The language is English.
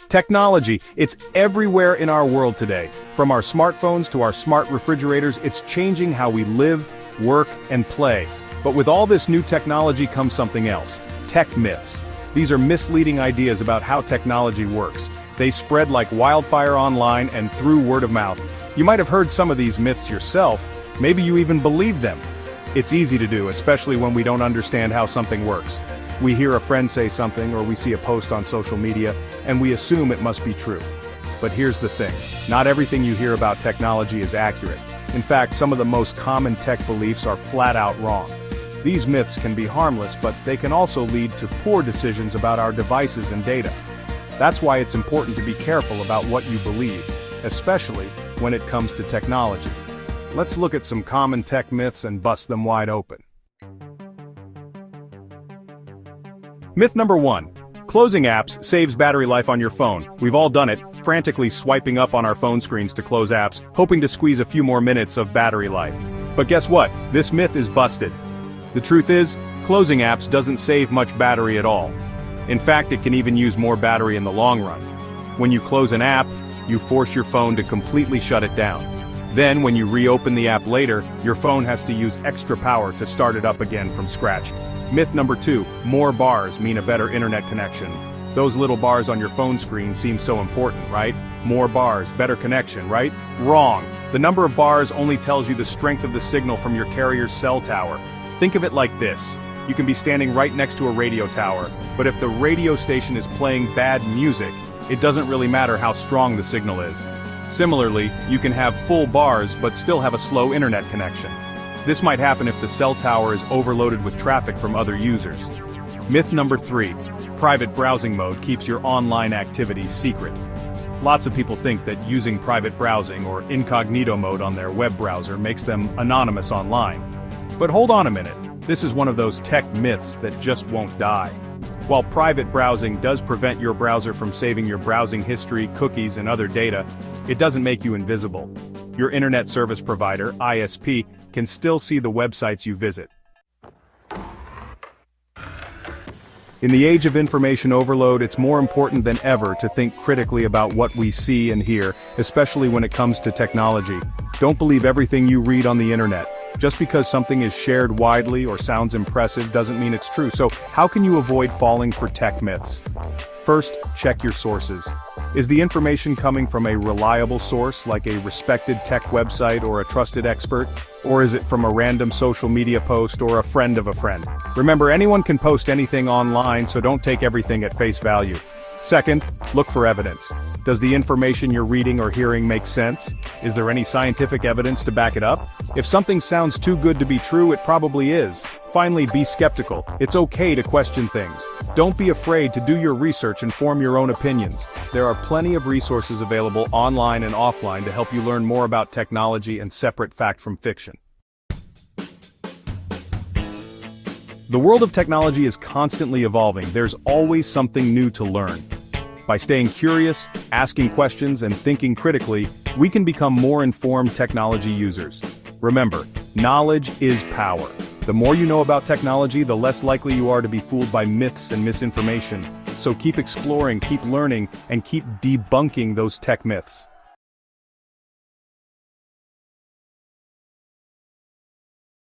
Technology, it's everywhere in our world today. From our smartphones to our smart refrigerators, it's changing how we live, work, and play. But with all this new technology comes something else: tech myths. These are misleading ideas about how technology works. They spread like wildfire online and through word of mouth. You might have heard some of these myths yourself. Maybe you even believe them. It's easy to do, especially when we don't understand how something works. We hear a friend say something or we see a post on social media, and we assume it must be true. But here's the thing: not everything you hear about technology is accurate. In fact, some of the most common tech beliefs are flat out wrong. These myths can be harmless, but they can also lead to poor decisions about our devices and data. That's why it's important to be careful about what you believe, especially when it comes to technology. Let's look at some common tech myths and bust them wide open. Myth number 1. Closing apps saves battery life on your phone. We've all done it, frantically swiping up on our phone screens to close apps, hoping to squeeze a few more minutes of battery life. But guess what? This myth is busted. The truth is, closing apps doesn't save much battery at all. In fact, it can even use more battery in the long run. When you close an app, you force your phone to completely shut it down. Then, when you reopen the app later, your phone has to use extra power to start it up again from scratch. Myth number 2, more bars mean a better internet connection. Those little bars on your phone screen seem so important, right? More bars, better connection, right? Wrong. The number of bars only tells you the strength of the signal from your carrier's cell tower. Think of it like this: you can be standing right next to a radio tower, but if the radio station is playing bad music, it doesn't really matter how strong the signal is. Similarly, you can have full bars but still have a slow internet connection. This might happen if the cell tower is overloaded with traffic from other users. Myth number 3, private browsing mode keeps your online activity secret. Lots of people think that using private browsing or incognito mode on their web browser makes them anonymous online. But hold on a minute, this is one of those tech myths that just won't die. While private browsing does prevent your browser from saving your browsing history, cookies, and other data, it doesn't make you invisible. Your internet service provider, ISP, can still see the websites you visit. In the age of information overload, it's more important than ever to think critically about what we see and hear, especially when it comes to technology. Don't believe everything you read on the internet. Just because something is shared widely or sounds impressive doesn't mean it's true. So, how can you avoid falling for tech myths? First, check your sources. Is the information coming from a reliable source, like a respected tech website or a trusted expert? Or is it from a random social media post or a friend of a friend? Remember, anyone can post anything online, so don't take everything at face value. Second, look for evidence. Does the information you're reading or hearing make sense? Is there any scientific evidence to back it up? If something sounds too good to be true, it probably is. Finally, be skeptical. It's okay to question things. Don't be afraid to do your research and form your own opinions. There are plenty of resources available online and offline to help you learn more about technology and separate fact from fiction. The world of technology is constantly evolving. There's always something new to learn. By staying curious, asking questions, and thinking critically, we can become more informed technology users. Remember, knowledge is power. The more you know about technology, the less likely you are to be fooled by myths and misinformation. So keep exploring, keep learning, and keep debunking those tech myths.